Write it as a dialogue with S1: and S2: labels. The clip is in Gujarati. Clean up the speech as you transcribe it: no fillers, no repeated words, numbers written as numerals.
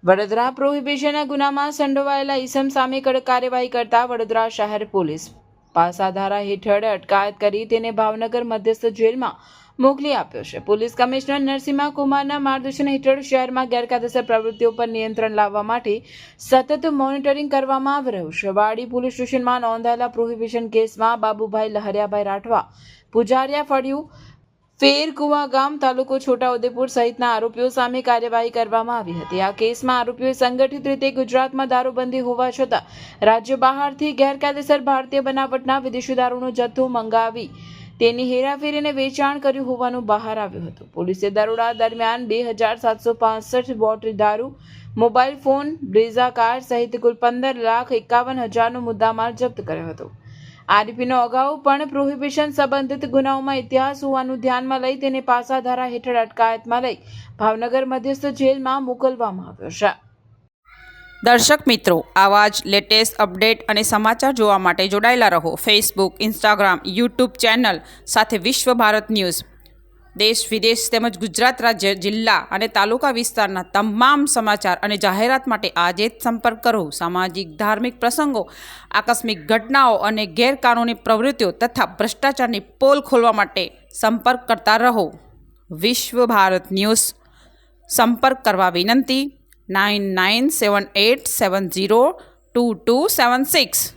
S1: વડોદરા પ્રોહિબિશનના ગુનામાં સંડોવાયેલા ઈસમ સામે કડક કાર્યવાહી કરતા વડોદરા શહેર પોલીસ પાસાધારા હેઠળ અટકાયત કરી તેને ભાવનગર મધ્યસ્થ જેલમાં મોકલી આપ્યો છે। પોલીસ કમિશનર નરસિંહા કુમારના માર્ગદર્શન હેઠળ શહેરમાં ગેરકાયદેસર પ્રવૃત્તિઓ પર નિયંત્રણ લાવવા માટે સતત મોનિટરિંગ કરવામાં આવી રહ્યું છે। વાડી પોલીસ સ્ટેશનમાં નોંધાયેલા પ્રોહિબિશન કેસમાં બાબુભાઈ લહરિયાભાઈ રાઠવા, પુજારિયા ફળિયું, ફેરકુવા ગામ, તાલુકો છોટાઉદેપુર સહિતના આરોપીઓ સામે કાર્યવાહી કરવામાં આવી હતી। આ કેસમાં આરોપીઓએ સંગઠિત રીતે ગુજરાતમાં દારૂબંધી હોવા છતાં રાજ્ય બહારથી ગેરકાયદેસર ભારતીય બનાવટના વિદેશી દારૂનો જથ્થો મંગાવી તેની હેરાફેરીને વેચાણ કર્યું હોવાનું બહાર આવ્યું હતું। પોલીસે દરોડા દરમિયાન 2765 બોટલ દારૂ, મોબાઈલ ફોન, બ્રેઝા કાર સહિત કુલ 15,51,000નો મુદ્દામાલ જપ્ત કર્યો હતો। આરોપીનો અગાઉ પણ પ્રોહિબિશન સંબંધિત ગુનાઓમાં ઇતિહાસ હોવાનું ધ્યાનમાં લઈ તેને પાસાધારા હેઠળ અટકાયતમાં લઈ ભાવનગર મધ્યસ્થ જેલમાં મોકલવામાં આવ્યો છે।
S2: દર્શક મિત્રો, આવા જ લેટેસ્ટ અપડેટ અને સમાચાર જોવા માટે જોડાયેલા રહો ફેસબુક, ઇન્સ્ટાગ્રામ, યુટ્યુબ ચેનલ સાથે વિશ્વ ભારત ન્યૂઝ। દેશ વિદેશ તેમજ ગુજરાત રાજ્ય, જિલ્લા અને તાલુકા વિસ્તારના તમામ સમાચાર અને જાહેરાત માટે આજે જ સંપર્ક કરો। સામાજિક, ધાર્મિક પ્રસંગો, આકસ્મિક ઘટનાઓ અને ગેરકાનૂની પ્રવૃત્તિઓ તથા ભ્રષ્ટાચારની પોલ ખોલવા માટે સંપર્ક કરતા રહો। વિશ્વ ભારત ન્યૂઝ સંપર્ક કરવા વિનંતી 9978702276।